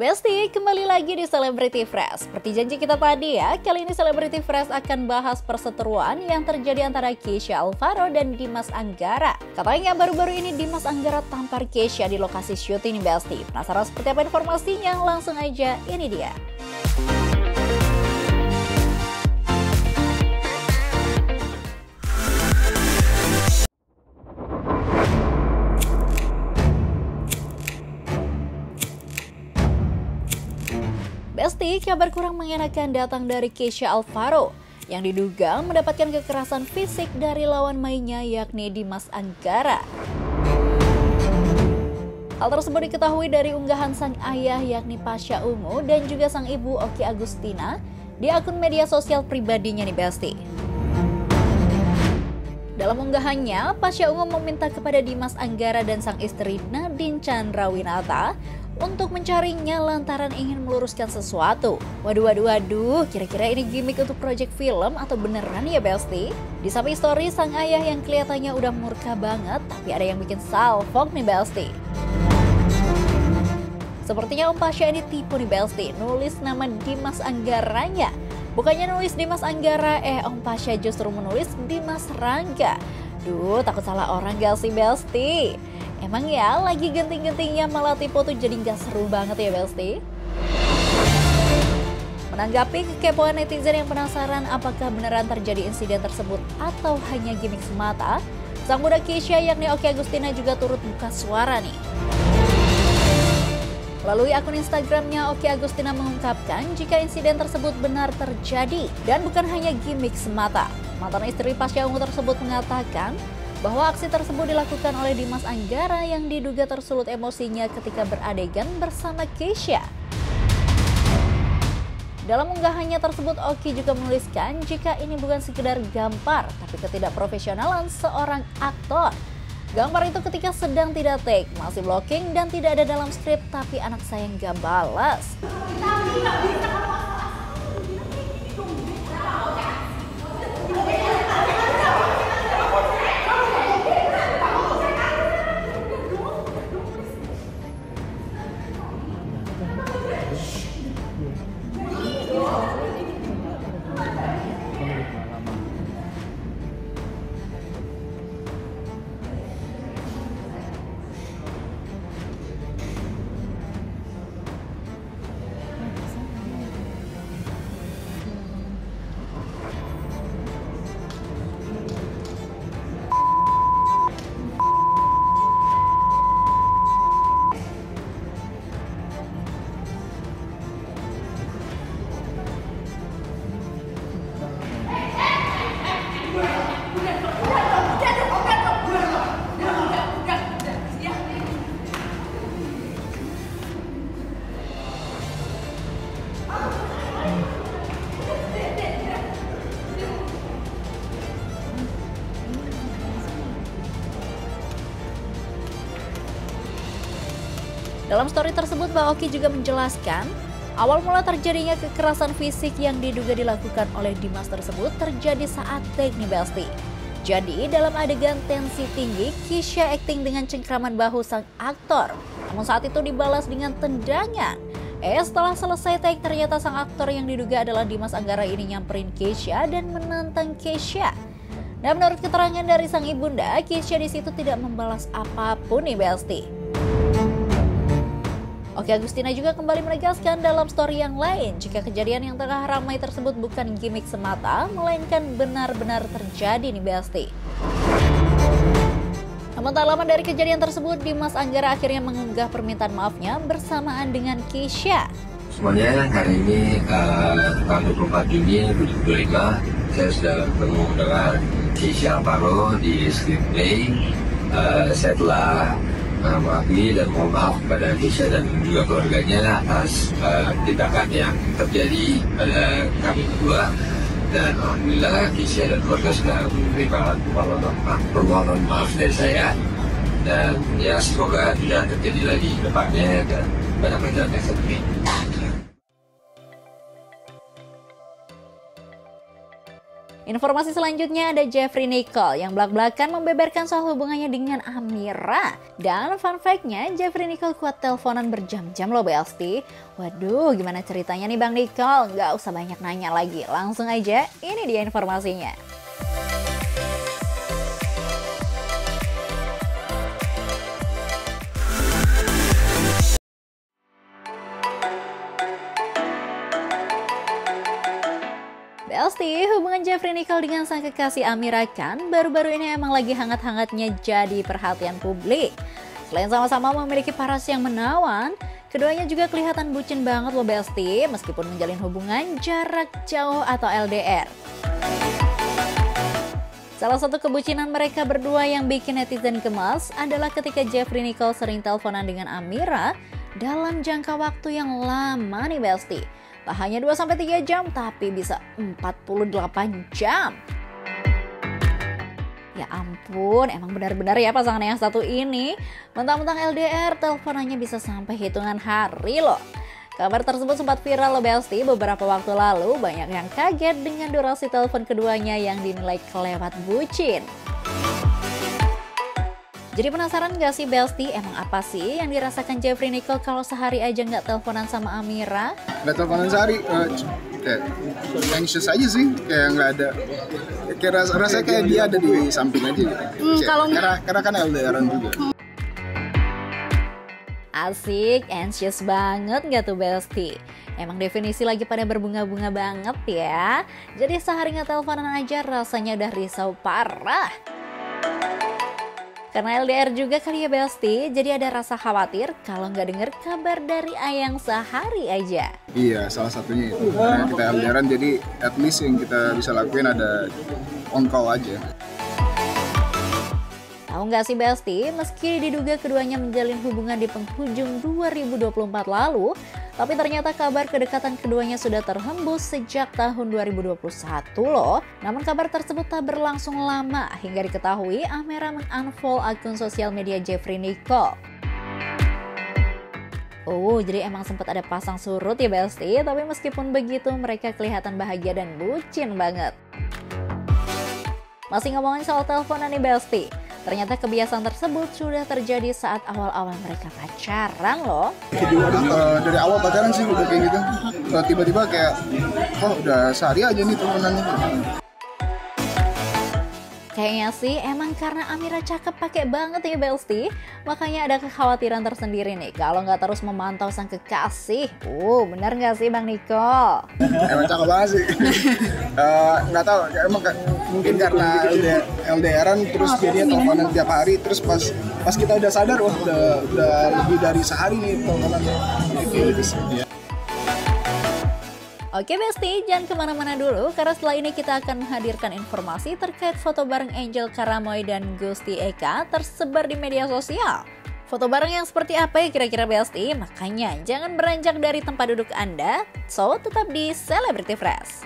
Besti, kembali lagi di Celebrity Fresh. Seperti janji kita tadi ya, kali ini Celebrity Fresh akan bahas perseteruan yang terjadi antara Kesha Alvaro dan Dimas Anggara. Katanya baru-baru ini Dimas Anggara tampar Kesha di lokasi syuting nih Besti. Penasaran seperti apa informasinya? Langsung aja, ini dia. Besti, kabar kurang mengenakan datang dari Kesha Alvaro yang diduga mendapatkan kekerasan fisik dari lawan mainnya yakni Dimas Anggara. Hal tersebut diketahui dari unggahan sang ayah yakni Pasha Ungu dan juga sang ibu Oki Agustina di akun media sosial pribadinya nih Besti. Dalam unggahannya, Pasha Ungu meminta kepada Dimas Anggara dan sang istri Nadine Chandrawinata untuk mencarinya lantaran ingin meluruskan sesuatu. Waduh, kira-kira ini gimmick untuk project film atau beneran ya Besti? Di samping story sang ayah yang kelihatannya udah murka banget, tapi ada yang bikin salfok nih Besti. Sepertinya Om Pasha ini tipu nih Besti, nulis nama Dimas Anggaranya. Bukannya nulis Dimas Anggara, Om Pasha justru menulis Dimas Rangga. Duh, takut salah orang gak sih Besti? Emang ya lagi genting-gentingnya malah tipu tuh jadi gak seru banget ya Besti? Menanggapi kekepoan netizen yang penasaran apakah beneran terjadi insiden tersebut atau hanya gimmick semata, sang muda Kesha yakni Oki Agustina juga turut buka suara nih. Melalui akun Instagramnya, Oki Agustina mengungkapkan jika insiden tersebut benar terjadi dan bukan hanya gimmick semata. Mantan istri Pasha Ungu tersebut mengatakan bahwa aksi tersebut dilakukan oleh Dimas Anggara yang diduga tersulut emosinya ketika beradegan bersama Kesha. Dalam unggahannya tersebut, Oki juga menuliskan jika ini bukan sekedar gambar, tapi ketidakprofesionalan seorang aktor. Gambar itu ketika sedang tidak take, masih blocking dan tidak ada dalam skrip, tapi anak saya nggak balas. Dalam story tersebut, Mbak Oki juga menjelaskan, awal mula terjadinya kekerasan fisik yang diduga dilakukan oleh Dimas tersebut terjadi saat take nih Besti. Jadi dalam adegan tensi tinggi, Kesha acting dengan cengkraman bahu sang aktor. Namun saat itu dibalas dengan tendangan. Setelah selesai take, ternyata sang aktor yang diduga adalah Dimas Anggara ini nyamperin Kesha dan menantang Kesha. Dan menurut keterangan dari sang ibunda, Kesha di situ tidak membalas apapun nih Besti. Oki Agustina juga kembali menegaskan dalam story yang lain jika kejadian yang tengah ramai tersebut bukan gimmick semata, melainkan benar-benar terjadi nih Besti. Namun tak lama dari kejadian tersebut, Dimas Anggara akhirnya mengunggah permintaan maafnya bersamaan dengan Kesha. Semuanya hari ini tanggal 24 Juni 2025 saya sudah bertemu dengan Kesha Alvaro di screenplay. Saya telah mengakuhi dan mohon maaf kepada Kesha dan juga keluarganya atas tindakan yang terjadi pada kami berdua, dan alhamdulillah Kesha dan keluarga sudah menerima permohonan maaf dari saya, dan ya semoga tidak terjadi lagi ke depannya dan banyak pelajaran yang seperti Informasi selanjutnya ada Jeffrey Nicole yang belak-belakan membeberkan soal hubungannya dengan Amira. Dan fun fact-nya, Jeffrey Nicole kuat teleponan berjam-jam loh Besti. Waduh, gimana ceritanya nih Bang Nicole? Nggak usah banyak nanya lagi, langsung aja ini dia informasinya. Besti, hubungan Jeffrey Nicole dengan sang kekasih Amira Khan baru-baru ini emang lagi hangat-hangatnya jadi perhatian publik. Selain sama-sama memiliki paras yang menawan, keduanya juga kelihatan bucin banget loh Besti, meskipun menjalin hubungan jarak jauh atau LDR. Salah satu kebucinan mereka berdua yang bikin netizen gemas adalah ketika Jeffrey Nicole sering teleponan dengan Amira dalam jangka waktu yang lama nih Besti. Tak hanya 2-3 jam, tapi bisa 48 jam. Ya ampun, emang benar-benar ya pasangan yang satu ini. Mentang-mentang LDR, teleponannya bisa sampai hitungan hari loh. Kabar tersebut sempat viral loh Besti beberapa waktu lalu. Banyak yang kaget dengan durasi telepon keduanya yang dinilai kelewat bucin. Jadi penasaran gak sih Besti, emang apa sih yang dirasakan Jeffrey Nicole kalau sehari aja nggak teleponan sama Amira? Nggak teleponan sehari, kayak anxious aja sih, kayak nggak ada, kayak rasanya kayak dia ada di samping aja gitu. Karena kan LDRan juga. Asik, anxious banget gak tuh Besti? Emang definisi lagi pada berbunga-bunga banget ya. Jadi sehari nggak teleponan aja rasanya udah risau parah. Karena LDR juga kali ya Besti, jadi ada rasa khawatir kalau nggak denger kabar dari Ayang sehari aja. Iya, salah satunya itu. Karena kita LDRan jadi at least yang kita bisa lakuin ada on call aja. Tahu nggak sih Besti, meski diduga keduanya menjalin hubungan di penghujung 2024 lalu, tapi ternyata kabar kedekatan keduanya sudah terhembus sejak tahun 2021 loh. Namun kabar tersebut tak berlangsung lama hingga diketahui Amira mengunfollow akun sosial media Jeffrey Nicole. Oh, jadi emang sempat ada pasang surut ya Besti, tapi meskipun begitu mereka kelihatan bahagia dan bucin banget. Masih ngomongin soal teleponan nih Besti. Ternyata kebiasaan tersebut sudah terjadi saat awal-awal mereka pacaran loh. Dari awal pacaran sih udah kayak gitu. Tiba-tiba kayak, udah sehari aja nih teleponannya. Kayaknya sih emang karena Amira cakep pakai banget ya Besti. Makanya ada kekhawatiran tersendiri nih kalau nggak terus memantau sang kekasih. Bener nggak sih Bang Nicole? Emang cakep banget sih. Nggak tahu, emang mungkin karena LDRan terus dia teleponan tiap hari. Terus pas kita udah sadar, udah lebih dari sehari nih teleponannya. Gitu sih. Oke Besti, jangan kemana-mana dulu karena setelah ini kita akan menghadirkan informasi terkait foto bareng Angel Karamoy dan Gusti Eka tersebar di media sosial. Foto bareng yang seperti apa ya kira-kira Besti? Makanya jangan beranjak dari tempat duduk Anda, so tetap di Celebrity Fresh.